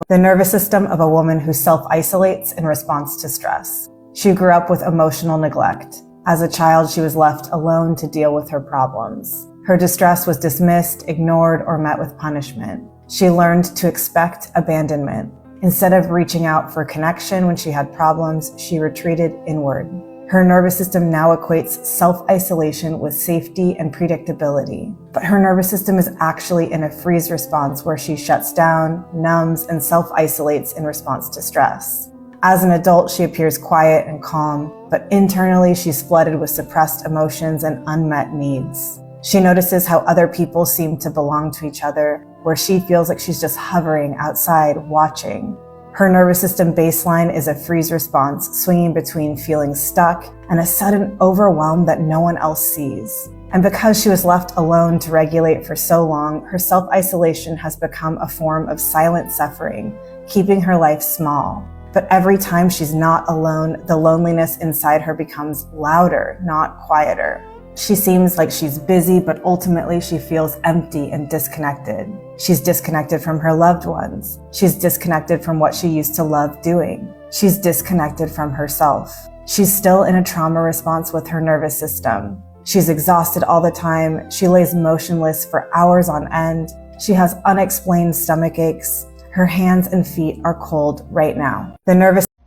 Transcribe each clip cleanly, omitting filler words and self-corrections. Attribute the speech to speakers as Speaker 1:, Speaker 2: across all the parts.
Speaker 1: The nervous system of a woman who self-isolates in response to stress. She grew up with emotional neglect. As a child, she was left alone to deal with her problems. Her distress was dismissed, ignored, or met with punishment. She learned to expect abandonment. Instead of reaching out for connection when she had problems, she retreated inward. Her nervous system now equates self-isolation with safety and predictability. But her nervous system is actually in a freeze response where she shuts down, numbs, and self-isolates in response to stress. As an adult, she appears quiet and calm, but internally she's flooded with suppressed emotions and unmet needs. She notices how other people seem to belong to each other, where she feels like she's just hovering outside, watching. Her nervous system baseline is a freeze response, swinging between feeling stuck and a sudden overwhelm that no one else sees. And because she was left alone to regulate for so long, her self-isolation has become a form of silent suffering, keeping her life small. But every time she's not alone, the loneliness inside her becomes louder, not quieter. She seems like she's busy, but ultimately she feels empty and disconnected. She's disconnected from her loved ones. She's disconnected from what she used to love doing. She's disconnected from herself. She's still in a trauma response with her nervous system. She's exhausted all the time. She lays motionless for hours on end. She has unexplained stomach aches. Her hands and feet are cold right now.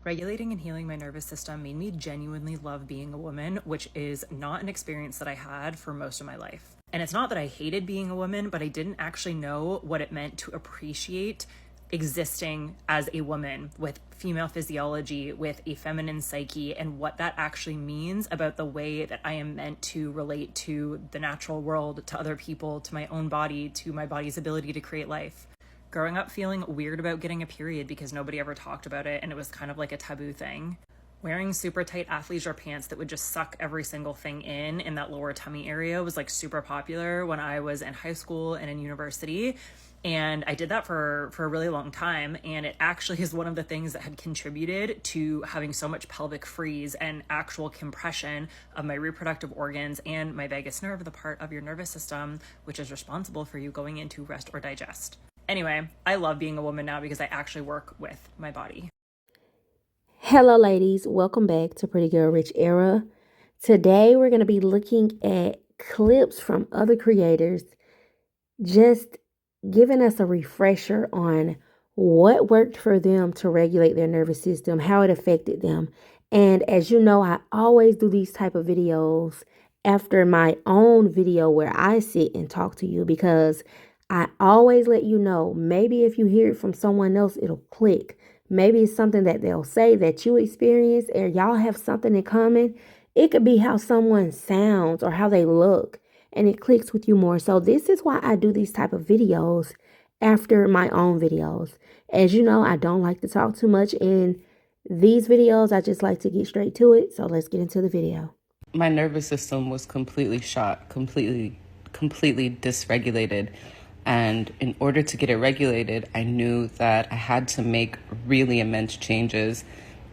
Speaker 2: Regulating and healing my nervous system made me genuinely love being a woman, which is not an experience that I had for most of my life. And it's not that I hated being a woman, but I didn't actually know what it meant to appreciate existing as a woman with female physiology, with a feminine psyche, and what that actually means about the way that I am meant to relate to the natural world, to other people, to my own body, to my body's ability to create life. Growing up feeling weird about getting a period because nobody ever talked about it and it was kind of like a taboo thing. Wearing super tight athleisure pants that would just suck every single thing in that lower tummy area was like super popular when I was in high school and in university. And I did that for a really long time. And it actually is one of the things that had contributed to having so much pelvic freeze and actual compression of my reproductive organs and my vagus nerve, the part of your nervous system, which is responsible for you going into rest or digest. Anyway, I love being a woman now because I actually work with my body.
Speaker 3: Hello ladies, welcome back to Pretty Girl Rich Era. Today we're going to be looking at clips from other creators, just giving us a refresher on what worked for them to regulate their nervous system, how it affected them. And as you know, I always do these type of videos after my own video where I sit and talk to you, because I always let you know, maybe if you hear it from someone else, it'll click. Maybe it's something that they'll say that you experience or y'all have something in common. It could be how someone sounds or how they look, and it clicks with you more. So this is why I do these type of videos after my own videos. As you know, I don't like to talk too much in these videos. I just like to get straight to it. So let's get into the video.
Speaker 4: My nervous system was completely shot, completely dysregulated. And in order to get it regulated, I knew that I had to make really immense changes.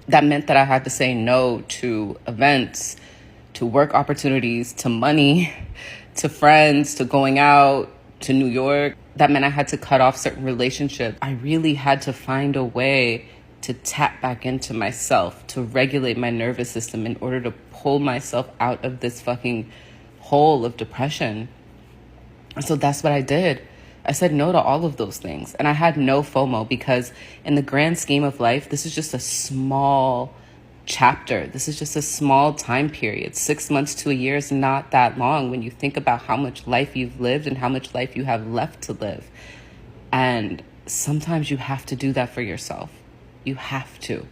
Speaker 4: That meant that I had to say no to events, to work opportunities, to money, to friends, to going out, to New York. That meant I had to cut off certain relationships. I really had to find a way to tap back into myself, to regulate my nervous system in order to pull myself out of this fucking hole of depression. And so that's what I did. I said no to all of those things. And I had no FOMO because in the grand scheme of life, this is just a small chapter. This is just a small time period. 6 months to a year is not that long when you think about how much life you've lived and how much life you have left to live. And sometimes you have to do that for yourself. You have to.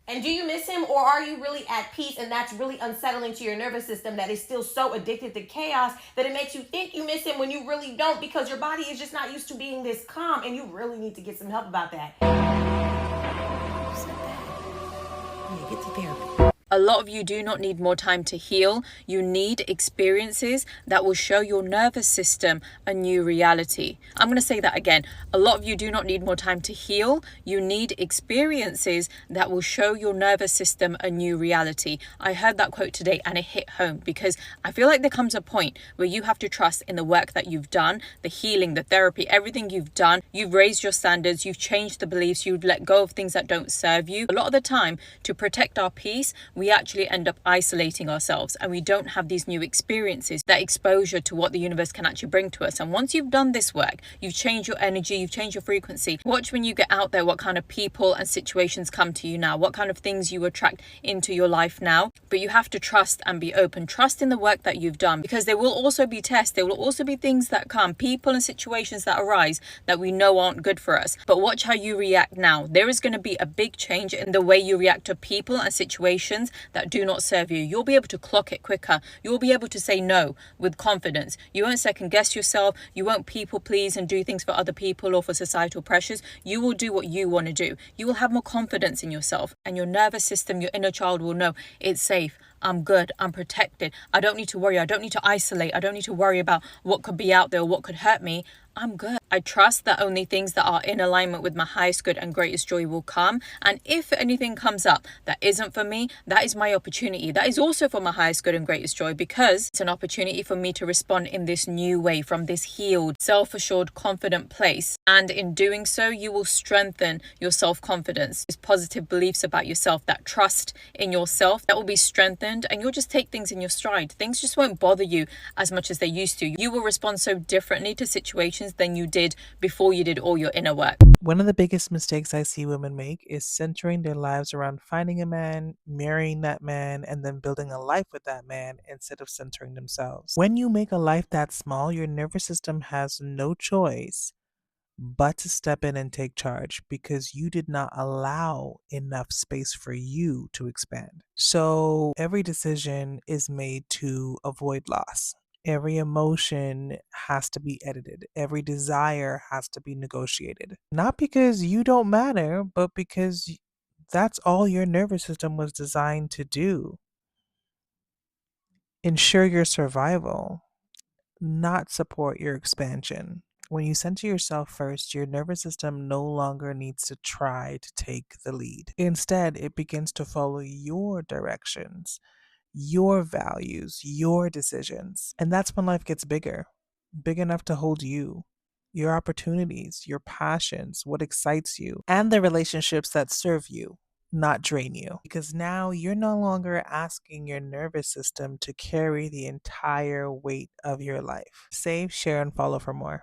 Speaker 5: And do you miss him, or are you really at peace and that's really unsettling to your nervous system that is still so addicted to chaos that it makes you think you miss him when you really don't, because your body is just not used to being this calm and you really need to get some help about that.
Speaker 2: Yeah, get to therapy. A lot of you do not need more time to heal. You need experiences that will show your nervous system a new reality. I'm going to say that again. A lot of you do not need more time to heal. You need experiences that will show your nervous system a new reality. I heard that quote today and it hit home, because I feel like there comes a point where you have to trust in the work that you've done, the healing, the therapy, everything you've done. You've raised your standards, you've changed the beliefs, you've let go of things that don't serve you. A lot of the time, to protect our peace, we actually end up isolating ourselves, and we don't have these new experiences, that exposure to what the universe can actually bring to us. And once you've done this work, you've changed your energy, you've changed your frequency. Watch when you get out there what kind of people and situations come to you now, what kind of things you attract into your life now. But you have to trust and be open. Trust in the work that you've done, because there will also be tests, there will also be things that come, people and situations that arise that we know aren't good for us. But watch how you react now. There is going to be a big change in the way you react to people and situations that do not serve you. You'll be able to clock it quicker. You'll be able to say no with confidence. You won't second guess yourself. You won't people please and do things for other people or for societal pressures. You will do what you want to do. You will have more confidence in yourself, and your nervous system, your inner child will know it's safe. I'm good. I'm protected. I don't need to worry. I don't need to isolate. I don't need to worry about what could be out there or what could hurt me. I'm good. I trust that only things that are in alignment with my highest good and greatest joy will come. And if anything comes up that isn't for me, that is my opportunity. That is also for my highest good and greatest joy, because it's an opportunity for me to respond in this new way, from this healed, self-assured, confident place. And in doing so, you will strengthen your self-confidence, these positive beliefs about yourself, that trust in yourself, that will be strengthened, and you'll just take things in your stride. Things just won't bother you as much as they used to. You will respond so differently to situations than you did before you did all your inner work.
Speaker 6: One of the biggest mistakes I see women make is centering their lives around finding a man, marrying that man, and then building a life with that man instead of centering themselves. When you make a life that small, your nervous system has no choice but to step in and take charge, because you did not allow enough space for you to expand. So every decision is made to avoid loss. Every emotion has to be edited. Every desire has to be negotiated. Not because you don't matter, but because that's all your nervous system was designed to do. Ensure your survival, not support your expansion. When you center yourself first, your nervous system no longer needs to try to take the lead. Instead, it begins to follow your directions, your values, your decisions. And that's when life gets bigger, big enough to hold you, your opportunities, your passions, what excites you, and the relationships that serve you, not drain you. Because now you're no longer asking your nervous system to carry the entire weight of your life. Save, share, and follow for more.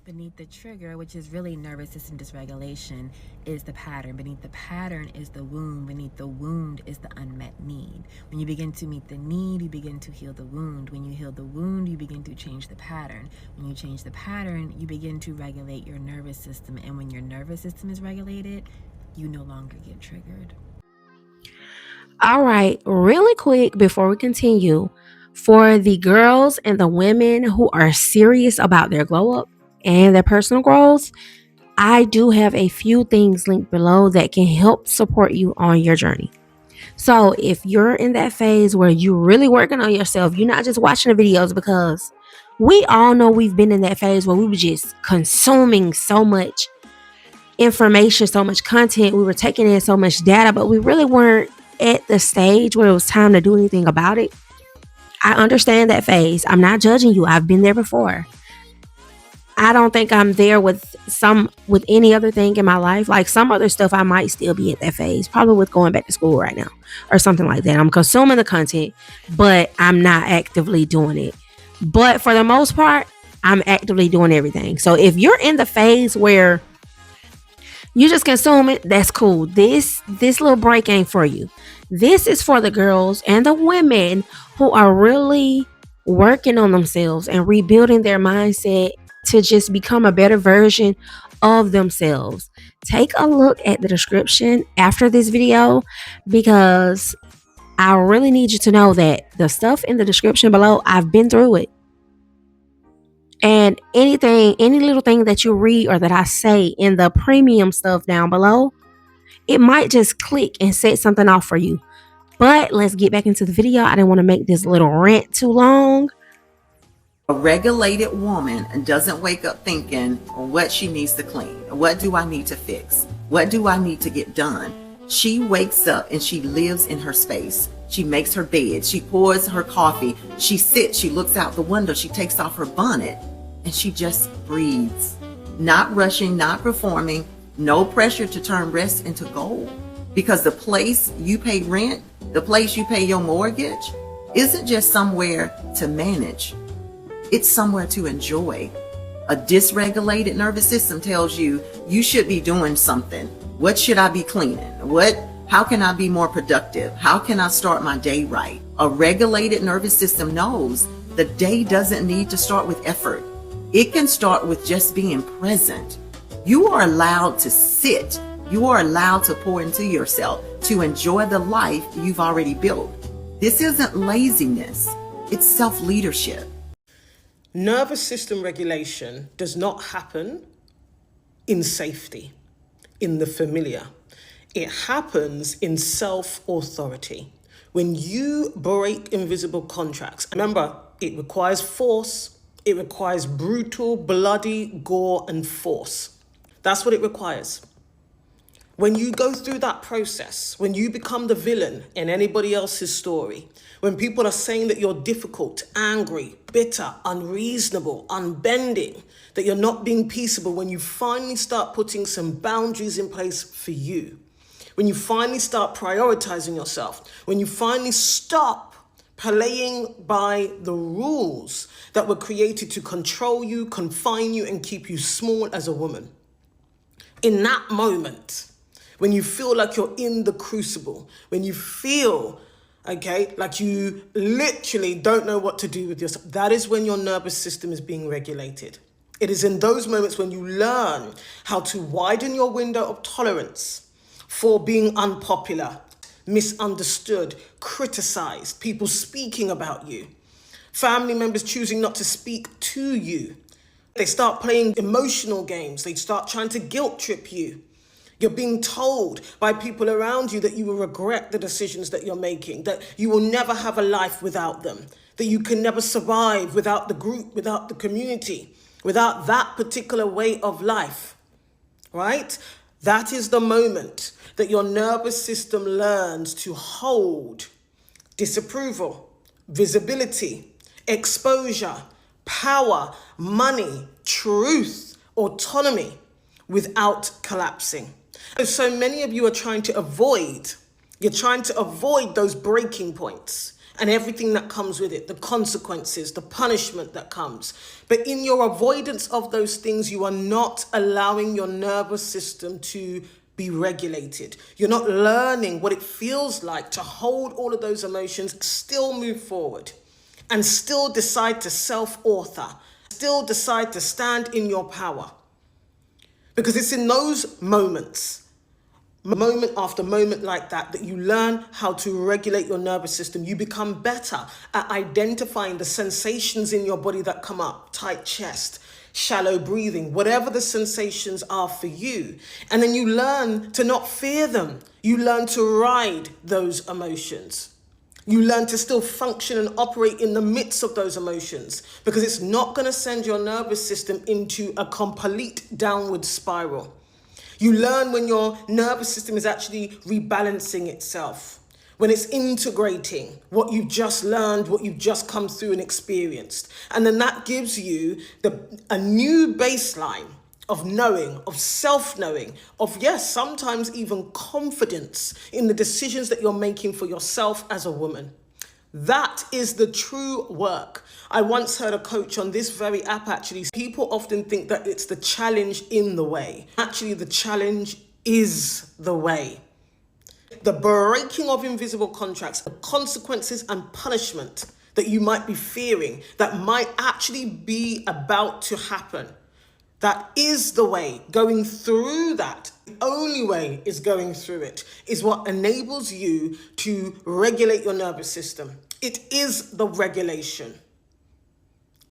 Speaker 7: Beneath the trigger, which is really nervous system dysregulation, is the pattern. Beneath the pattern is the wound. Beneath the wound is the unmet need. When you begin to meet the need, you begin to heal the wound. When you heal the wound, you begin to change the pattern. When you change the pattern, you begin to regulate your nervous system. And when your nervous system is regulated, you no longer get triggered.
Speaker 3: All right, really quick before we continue, for the girls and the women who are serious about their glow up and their personal growth, I do have a few things linked below that can help support you on your journey. So if you're in that phase where you're really working on yourself, you're not just watching the videos, because we all know we've been in that phase where we were just consuming so much information, so much content, we were taking in so much data, but we really weren't at the stage where it was time to do anything about it. I understand that phase. I'm not judging you. I've been there before. I don't think I'm there with any other thing in my life. Like some other stuff, I might still be at that phase, probably with going back to school right now or something like that. I'm consuming the content, but I'm not actively doing it. But for the most part, I'm actively doing everything. So if you're in the phase where you just consume it, that's cool. This little break ain't for you. This is for the girls and the women who are really working on themselves and rebuilding their mindset to just become a better version of themselves. Take a look at the description after this video, because I really need you to know that the stuff in the description below, I've been through it. And any little thing that you read or that I say in the premium stuff down below, it might just click and set something off for you. But let's get back into the video. I didn't want to make this little rant too long.
Speaker 8: A regulated woman doesn't wake up thinking what she needs to clean. What do I need to fix? What do I need to get done? She wakes up and she lives in her space. She makes her bed. She pours her coffee. She sits. She looks out the window. She takes off her bonnet and she just breathes. Not rushing, not performing. No pressure to turn rest into gold. Because the place you pay rent, the place you pay your mortgage, isn't just somewhere to manage. It's somewhere to enjoy. A dysregulated nervous system tells you you should be doing something. What should I be cleaning? How can I be more productive? How can I start my day right? A regulated nervous system knows the day doesn't need to start with effort. It can start with just being present. You are allowed to sit. You are allowed to pour into yourself, to enjoy the life you've already built. This isn't laziness. It's self-leadership.
Speaker 9: Nervous system regulation does not happen in safety, in the familiar. It happens in self-authority. When you break invisible contracts, remember, it requires force, it requires brutal, bloody gore and force. That's what it requires. When you go through that process, when you become the villain in anybody else's story, when people are saying that you're difficult, angry, bitter, unreasonable, unbending, that you're not being peaceable, when you finally start putting some boundaries in place for you, when you finally start prioritizing yourself, when you finally stop playing by the rules that were created to control you, confine you, and keep you small as a woman, in that moment, when you feel like you're in the crucible, when you feel, like you literally don't know what to do with yourself, that is when your nervous system is being regulated. It is in those moments when you learn how to widen your window of tolerance for being unpopular, misunderstood, criticized, people speaking about you, family members choosing not to speak to you. They start playing emotional games. They start trying to guilt trip you. You're being told by people around you that you will regret the decisions that you're making, that you will never have a life without them, that you can never survive without the group, without the community, without that particular way of life, right? That is the moment that your nervous system learns to hold disapproval, visibility, exposure, power, money, truth, autonomy without collapsing. So many of you are trying to avoid, those breaking points and everything that comes with it, the consequences, the punishment that comes. But in your avoidance of those things, you are not allowing your nervous system to be regulated. You're not learning what it feels like to hold all of those emotions, still move forward, and still decide to self-author, still decide to stand in your power. Because it's in those moments, moment after moment like that, that you learn how to regulate your nervous system. You become better at identifying the sensations in your body that come up, tight chest, shallow breathing, whatever the sensations are for you. And then you learn to not fear them. You learn to ride those emotions. You learn to still function and operate in the midst of those emotions, because it's not going to send your nervous system into a complete downward spiral. You learn when your nervous system is actually rebalancing itself, when it's integrating what you've just learned, what you've just come through and experienced. And then that gives you a new baseline of knowing, of self-knowing, of, yes, sometimes even confidence in the decisions that you're making for yourself as a woman. That is the true work. I once heard a coach on this very app, actually. People often think that it's the challenge in the way. Actually, the challenge is the way. The breaking of invisible contracts, the consequences and punishment that you might be fearing, that might actually be about to happen. That is the way. Going through that, the only way is going through it, is what enables you to regulate your nervous system. It is the regulation.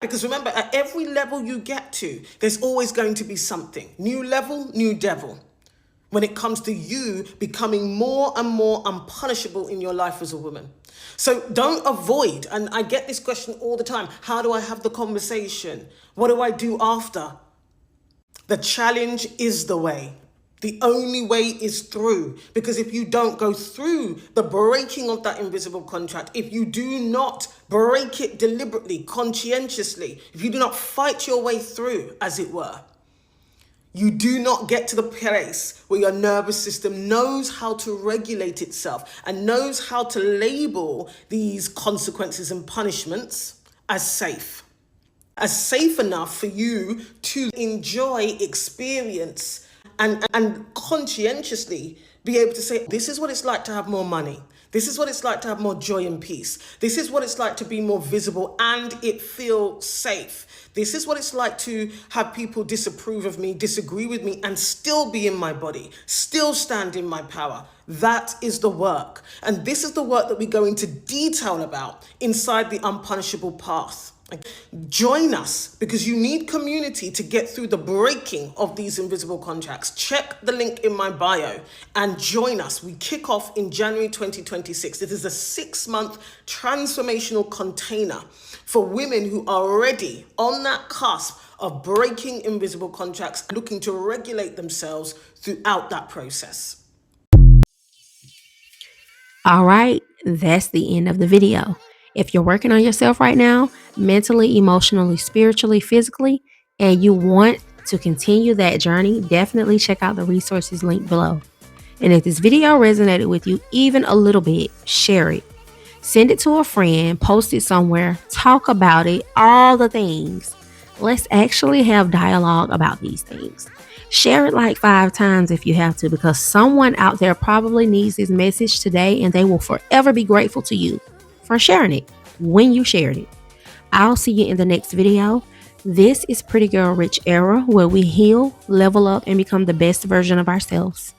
Speaker 9: Because remember, at every level you get to, there's always going to be something. New level, new devil. when it comes to you becoming more and more unpunishable in your life as a woman. So don't avoid, and I get this question all the time, how do I have the conversation? What do I do after? The challenge is the way. The only way is through. Because if you don't go through the breaking of that invisible contract, if you do not break it deliberately, conscientiously, if you do not fight your way through, as it were, you do not get to the place where your nervous system knows how to regulate itself and knows how to label these consequences and punishments as safe enough for you to enjoy, experience, and conscientiously be able to say, this is what it's like to have more money. This is what it's like to have more joy and peace. This is what it's like to be more visible and it feel safe. This is what it's like to have people disapprove of me, disagree with me, and still be in my body, still stand in my power. That is the work. And this is the work that we go into detail about inside the Unpunishable Path. Join us, because you need community to get through the breaking of these invisible contracts. Check the link in my bio and join us. We kick off in January 2026. It is a 6-month transformational container for women who are already on that cusp of breaking invisible contracts, looking to regulate themselves throughout that process.
Speaker 3: All right, that's the end of the video. If you're working on yourself right now, mentally, emotionally, spiritually, physically, and you want to continue that journey, definitely check out the resources linked below. And if this video resonated with you even a little bit, share it. Send it to a friend, post it somewhere, talk about it, all the things. Let's actually have dialogue about these things. Share it like 5 times if you have to, because someone out there probably needs this message today and they will forever be grateful to you for sharing it when you shared it. I'll see you in the next video. This is Pretty Girl Rich Era, where we heal, level up, and become the best version of ourselves.